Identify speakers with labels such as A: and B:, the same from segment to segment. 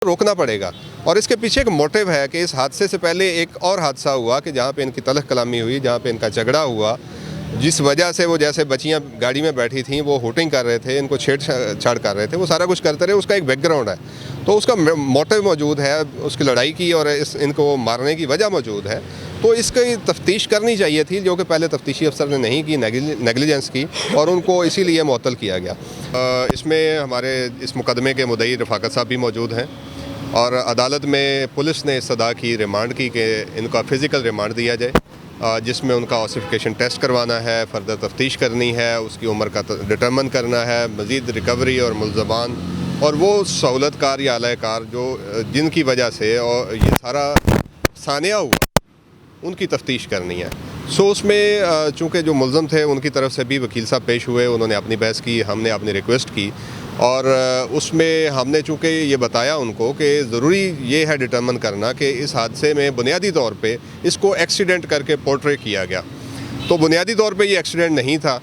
A: रोकना पड़ेगा। और इसके पीछे एक मोटिव है कि इस हादसे से पहले एक और हादसा हुआ कि जहाँ पे इनकी तलख कलामी हुई, जहाँ पे इनका झगड़ा हुआ, जिस वजह से वो जैसे बच्चियाँ गाड़ी में बैठी थीं, वो हूटिंग कर रहे थे, इनको छेड़छाड़ कर रहे थे, वो सारा कुछ करते रहे, उसका एक बैकग्राउंड है। तो उसका मोटिव मौजूद है, उसकी लड़ाई की और इनको मारने की वजह मौजूद है। तो इसकी तफ्तीश करनी चाहिए थी, जो कि पहले तफ्तीशी अफसर ने नहीं की, नेगलिजेंस की, और उनको इसीलिए मुअत्तल किया गया। इसमें हमारे इस मुकदमे के मुद्दई रफ़ाकत साहब भी मौजूद हैं और अदालत में पुलिस ने इस्तदा की, रिमांड की कि इनका फ़िज़िकल रिमांड दिया जाए, जिसमें उनका ऑसिफिकेशन टेस्ट करवाना है, फर्दर तफ्तीश करनी है, उसकी उम्र का डिटरमिन करना है, मज़ीद रिकवरी और मुल्ज़मान और वो सहूलतकार या आलाकार जिनकी वजह से और ये सारा सानिया हुआ, उनकी तफ्तीश करनी है। सो उसमें चूँकि जो मुल्ज़म थे उनकी तरफ से भी वकील साहब पेश हुए, उन्होंने अपनी बहस की, हमने अपनी रिक्वेस्ट की और उसमें हमने चूँकि ये बताया उनको कि ज़रूरी ये है डिटरमिन करना कि इस हादसे में बुनियादी तौर पे इसको एक्सीडेंट करके पोर्ट्रे किया गया। तो बुनियादी तौर पे ये एक्सीडेंट नहीं था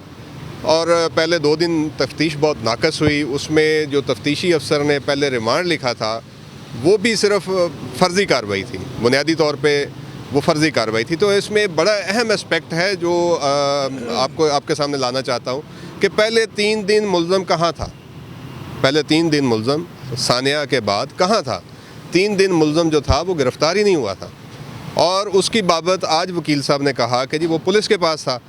A: और पहले 2 दिन तफ्तीश बहुत नाकस हुई। उसमें जो तफ्तीशी अफसर ने पहले रिमांड लिखा था वो भी सिर्फ फ़र्ज़ी कार्रवाई थी, बुनियादी तौर पर वो फ़र्ज़ी कार्रवाई थी। तो इसमें बड़ा अहम एस्पेक्ट है जो आपके सामने लाना चाहता हूँ कि पहले 3 दिन मुल्ज़म कहाँ था, पहले 3 दिन मुल्ज़म सानिया के बाद कहाँ था। 3 दिन मुल्ज़म जो था वो गिरफ़्तार ही नहीं हुआ था और उसकी बाबत आज वकील साहब ने कहा कि जी वो पुलिस के पास था।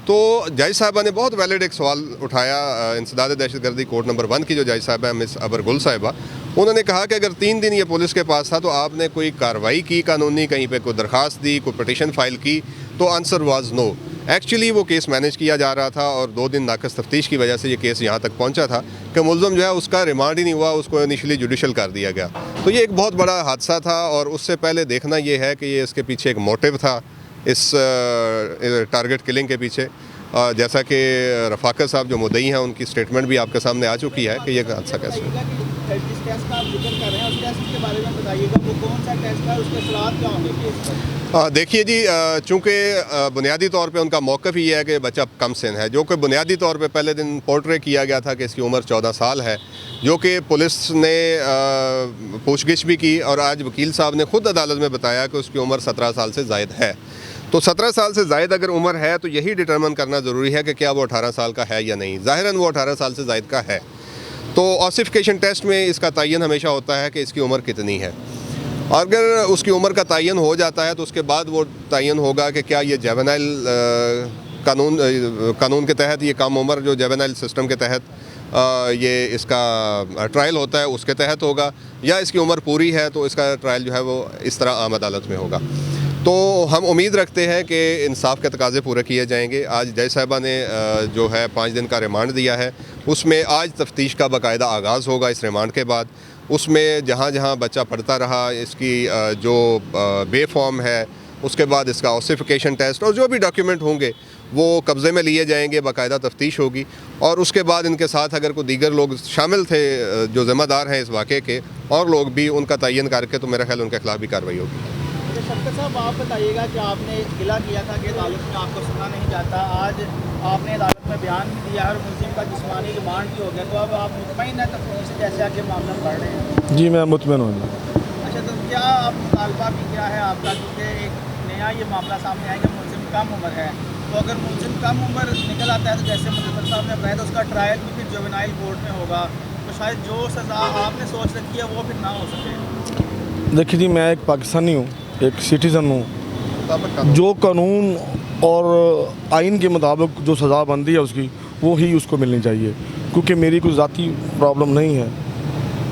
A: तो जज साहिबा ने बहुत वैलिड एक सवाल उठाया, इंसदाद दहशतगर्दी कोर्ट नंबर 1 की जो जज साहिबा है मिस अबर गुल साहिबा, उन्होंने कहा कि अगर 3 दिन ये पुलिस के पास था तो आपने कोई कार्रवाई की कानूनी, कहीं पे कोई दरख्वास्त दी, कोई पिटीशन फाइल की? तो आंसर वाज नो। एक्चुअली वो केस मैनेज किया जा रहा था और 2 दिन नाकस तफ्तीश की वजह से ये केस यहाँ तक पहुँचा था कि मुल्ज़म जो है उसका रिमांड ही नहीं हुआ, उसको इनिशियली जुडिशल कर दिया गया। तो ये एक बहुत बड़ा हादसा था और उससे पहले देखना ये है कि ये इसके पीछे एक मोटिव था, इस टारगेट किलिंग के पीछे। जैसा कि रफ़ाकत साहब जो मुद्दई हैं उनकी स्टेटमेंट भी आपके सामने आ चुकी है कि ये हादसा कैसे हुआ।
B: जिस टेस्ट का आप जिक्र कर रहे हैं उस टेस्ट के बारे में बताइएगा, वो कौन सा टेस्ट है, उसके असरात क्या होंगे केस पर?
A: देखिए जी, चूँकि बुनियादी तौर पे उनका मौक़िफ़ ये है कि बच्चा कम सिन है, जो कि बुनियादी तौर पे पहले दिन पोर्ट्रे किया गया था कि इसकी उम्र 14 साल है, जो कि पुलिस ने पूछगिछ भी की और आज वकील साहब ने ख़ुद अदालत में बताया कि उसकी उम्र 17 साल से ज़ायद है। तो 17 साल से ज़ायद अगर उम्र है तो यही डिटरमिन करना ज़रूरी है कि क्या वो 18 साल का है या नहीं। ज़ाहिरन वो 18 साल से ज़ायद का है। तो ऑसिफिकेशन टेस्ट में इसका तयन हमेशा होता है कि इसकी उम्र कितनी है। अगर उसकी उम्र का तयन हो जाता है तो उसके बाद वो तयन होगा कि क्या ये जुवेनाइल कानून के तहत, ये कम उम्र जो जुवेनाइल सिस्टम के तहत ये इसका ट्रायल होता है उसके तहत होगा, या इसकी उम्र पूरी है तो इसका ट्रायल जो है वो इस तरह आम अदालत में होगा। तो हम उम्मीद रखते हैं कि इंसाफ के तकाज़े पूरे किए जाएंगे। आज जज साहिबा ने जो है 5 दिन का रिमांड दिया है, उसमें आज तफ्तीश का बाकायदा आगाज़ होगा। इस रिमांड के बाद उसमें जहाँ जहाँ बच्चा पढ़ता रहा, इसकी जो बे फॉर्म है, उसके बाद इसका ऑसिफिकेशन टेस्ट और जो भी डॉक्यूमेंट होंगे वो कब्ज़े में लिए जाएंगे, बाकायदा तफ्तीश होगी और उसके बाद इनके साथ अगर कोई दीगर लोग शामिल थे जो ज़िम्मेदार हैं इस वाक़े के और लोग भी, उनका तयन करके तो मेरा ख्याल उनके खिलाफ भी कार्रवाई होगी।
B: शफ़क़त साहब, आप बताइएगा कि आपने गिला किया था कि अदालत में आपको सुना नहीं जाता, आज आपने अदालत में बयान भी दिया है और मुल्ज़िम का जिस्मानी रिमांड भी हो गया, तो अब आप मुतमईन हैं तफ्तीश से जैसे आगे मामला बढ़ रहे हैं?
C: जी मैं मुतमईन हूँ।
B: अच्छा, तो क्या आप मुतालबा भी क्या है आपका, क्योंकि एक नया ये मामला सामने आया कि मुल्ज़िम कम उम्र है, तो अगर मुल्ज़िम कम उम्र निकल आता है तो जैसे मुजफ्फर साहब ने बताया तो उसका ट्रायल भी फिर जुवेनाइल कोर्ट में होगा, तो शायद जो सज़ा आपने सोच रखी है वो फिर ना हो सके।
C: देखिए जी, मैं एक पाकिस्तानी हूँ, एक सिटीज़न हूँ। जो कानून और आइन के मुताबिक जो सज़ा बनती है उसकी, वो ही उसको मिलनी चाहिए, क्योंकि मेरी कोई ज़ाती प्रॉब्लम नहीं है।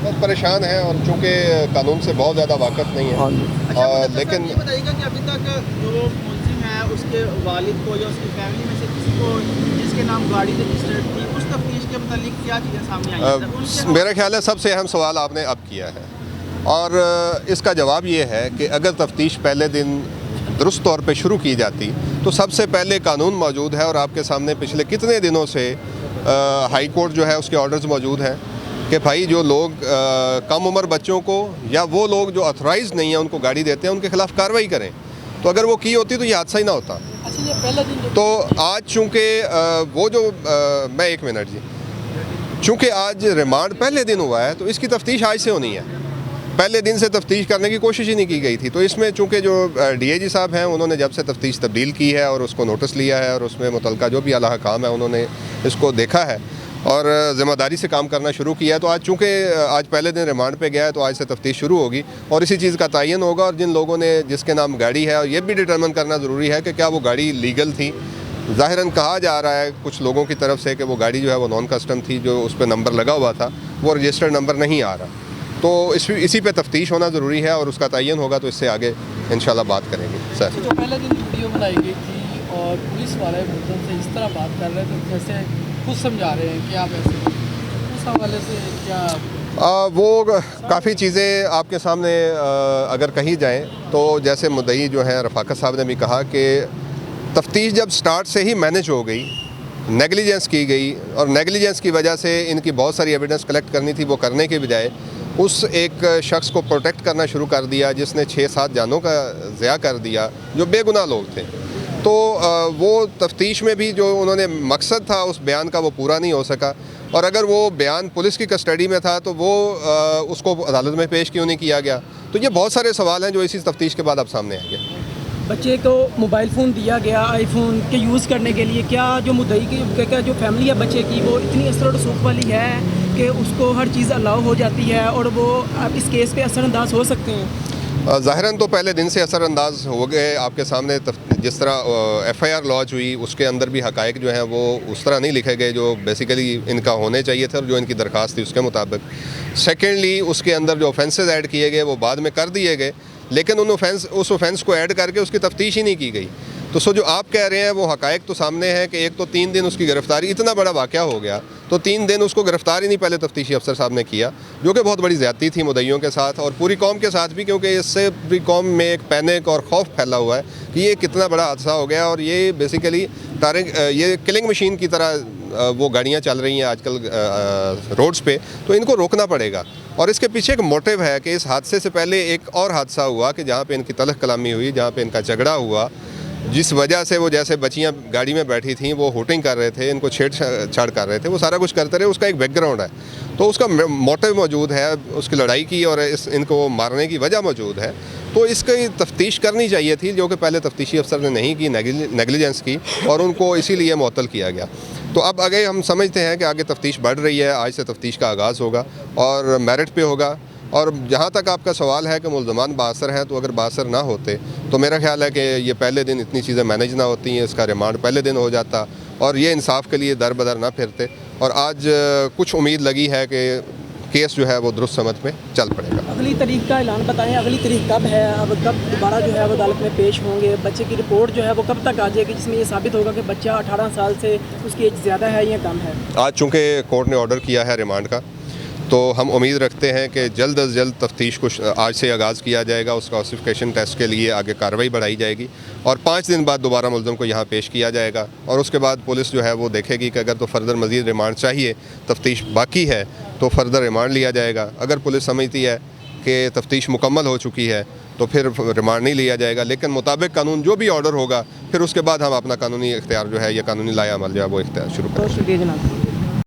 A: बहुत परेशान है और चूँकि कानून से बहुत ज़्यादा वाक़फ़ नहीं है।
C: हाँ जी।
B: अच्छा,
A: लेकिन
B: ये बताइएगा कि अभी तक जो मुल्ज़िम है उसके वालिद को या उसकी फैमिली में से किसी को जिसके नाम गाड़ी रजिस्टर्ड थी, उस तफ्तीश के मुतालिक क्या चीज़ें सामने आई हैं?
A: मेरा ख्याल है सबसे अहम सवाल आपने अब किया है और इसका जवाब ये है कि अगर तफ्तीश पहले दिन दुरुस्त तौर पे शुरू की जाती तो सबसे पहले कानून मौजूद है और आपके सामने पिछले कितने दिनों से हाई कोर्ट जो है उसके ऑर्डर्स मौजूद हैं कि भाई जो लोग कम उम्र बच्चों को या वो लोग जो ऑथराइज़ नहीं है उनको गाड़ी देते हैं उनके खिलाफ कार्रवाई करें। तो अगर वो की होती तो ये हादसा ही ना होता।
B: अच्छा, ये पहला दिन
A: तो आज चूँकि वो जो मैं 1 मिनट जी, चूँकि आज रिमांड पहले दिन हुआ है तो इसकी तफ्तीश आज से होनी है। पहले दिन से तफ्तीश करने की कोशिश ही नहीं की गई थी। तो इसमें चूंकि जो डीआईजी साहब हैं उन्होंने जब से तफ्तीश तब्दील की है और उसको नोटिस लिया है और उसमें मुतल्लिका जो भी आला काम है उन्होंने इसको देखा है और ज़िम्मेदारी से काम करना शुरू किया है। तो आज चूँकि आज पहले दिन रिमांड पे गया है तो आज से तफ्तीश शुरू होगी और इसी चीज़ का तयन होगा और जिन लोगों ने जिसके नाम गाड़ी है और ये भी डिटरमिन करना ज़रूरी है कि क्या वो गाड़ी लीगल थी। ज़ाहिरन कहा जा रहा है कुछ लोगों की तरफ से कि वो गाड़ी जो है वो नॉन कस्टम थी, जो उस पर नंबर लगा हुआ था वो रजिस्टर्ड नंबर नहीं आ रहा। तो इसी पे तफ्तीश होना ज़रूरी है और उसका तयन होगा तो इससे आगे इंशाल्लाह बात करेंगे। सर,
D: जो पहले दिन वीडियो बनाई गई थी और पुलिस वाले मुल्ज़िम से इस तरह बात कर रहे थे जैसे खुद समझा रहे हैं कि आप ऐसे, उस हवाले से क्या
A: वो काफ़ी चीज़ें आपके सामने अगर कही जाएँ तो जैसे मुद्दई जो है रफ़ाकत साहब ने भी कहा कि तफ्तीश जब स्टार्ट से ही मैनेज हो गई, नेगलिजेंस की गई और नेगलिजेंस की वजह से इनकी बहुत सारी एविडेंस कलेक्ट करनी थी, वो करने के बजाय उस एक शख्स को प्रोटेक्ट करना शुरू कर दिया जिसने 6-7 जानों का ज़िया कर दिया जो बेगुनाह लोग थे। तो वो तफ्तीश में भी जो उन्होंने मकसद था उस बयान का वो पूरा नहीं हो सका और अगर वो बयान पुलिस की कस्टडी में था तो वो उसको अदालत में पेश क्यों नहीं किया गया। तो ये बहुत सारे सवाल हैं जो इसी तफ्तीश के बाद अब सामने आएंगे।
E: बच्चे को मोबाइल फ़ोन दिया गया आईफोन के यूज़ करने के लिए, क्या जो मुद्दई की क्या जो फैमिली है बच्चे की वो इतनी असर और रसूख वाली है कि उसको हर चीज़ अलाउ हो जाती है और वो आप इस केस पे असरअंदाज हो सकते हैं?
A: ज़ाहिरन तो पहले दिन से असरअंदाज हो गए। आपके सामने जिस तरह FIR लॉन्च हुई उसके अंदर भी हक़ाइक़ जो हैं वो उस तरह नहीं लिखे गए जो बेसिकली इनका होने चाहिए थे और जो इनकी दरख्वास्त थी उसके मुताबिक। सेकेंडली उसके अंदर जो ऑफेंसेस ऐड किए गए वो बाद में कर दिए गए, लेकिन उस ऑफेंस को ऐड करके उसकी तफ्तीश ही नहीं की गई। तो जो आप कह रहे हैं वो हक़ाइक़ तो सामने है कि एक तो 3 दिन उसकी गिरफ़्तारी, इतना बड़ा वाक़या हो गया तो 3 दिन उसको गिरफ़्तार ही नहीं पहले तफ्तीशी अफसर साहब ने किया, जो कि बहुत बड़ी ज़्यादती थी मुद्दइयों के साथ और पूरी कौम के साथ भी, क्योंकि इससे पूरी कौम में एक पैनिक और खौफ फैला हुआ है कि ये कितना बड़ा हादसा हो गया और ये बेसिकली ये किलिंग मशीन की तरह वो गाड़ियाँ चल रही हैं आजकल रोड्स पे, तो इनको रोकना पड़ेगा। और इसके पीछे एक मोटिव है कि इस हादसे से पहले एक और हादसा हुआ कि जहाँ पे इनकी तलख़ कलामी हुई, जहाँ पे इनका झगड़ा हुआ, जिस वजह से वो जैसे बच्चियाँ गाड़ी में बैठी थीं वो हुटिंग कर रहे थे, इनको छेड़छाड़ कर रहे थे, वो सारा कुछ करते रहे। उसका एक बैकग्राउंड है, तो उसका मोटिव मौजूद है, उसकी लड़ाई की और इनको मारने की वजह मौजूद है। तो इसकी तफ्तीश करनी चाहिए थी जो कि पहले तफ्तीशी अफसर ने नहीं की, नेगलिजेंस की और उनको इसीलिए मुअत्तल किया गया। तो अब आगे हम समझते हैं कि आगे तफ्तीश बढ़ रही है, आज से तफ्तीश का आगाज़ होगा और मेरिट पे होगा। और जहाँ तक आपका सवाल है कि मुल्ज़मान बाअसर हैं, तो अगर बाअसर ना होते तो मेरा ख्याल है कि ये पहले दिन इतनी चीज़ें मैनेज ना होती हैं, इसका रिमांड पहले दिन हो जाता और ये इंसाफ के लिए दर बदर ना फिरते। और आज कुछ उम्मीद लगी है कि केस जो है वो दुरुस्त समत में चल पड़ेगा।
E: अगली तारीख का ऐलान बताएं, अगली तारीख कब है? अब कब दोबारा जो है वो अदालत में पेश होंगे? बच्चे की रिपोर्ट जो है वो कब तक आ जाएगी जिसमें ये साबित होगा कि बच्चा 18 साल से उसकी एज ज़्यादा है या कम है?
A: आज चूँकि कोर्ट ने ऑर्डर किया है रिमांड का, तो हम उम्मीद रखते हैं कि जल्द अज जल्द तफ्तीश को आज से आगाज़ किया जाएगा। उसका ऑसिफिकेशन टेस्ट के लिए आगे कार्रवाई बढ़ाई जाएगी और 5 दिन बाद दोबारा मुल्ज़िम को यहाँ पेश किया जाएगा और उसके बाद पुलिस जो है वो देखेगी कि अगर तो फर्दर मज़ीद रिमांड चाहिए, तफ्तीश बाकी है तो फर्दर रिमांड लिया जाएगा। अगर पुलिस समझती है कि तफ्तीश मुकम्मल हो चुकी है तो फिर रिमांड नहीं लिया जाएगा, लेकिन मुताबिक कानून जो भी ऑर्डर होगा फिर उसके बाद हम अपना कानूनी इख्तियार जो है या कानूनी लाया अमल जो है वो इख्तियार शुरू करेंगे।
E: बहुत शुक्रिया जनाब।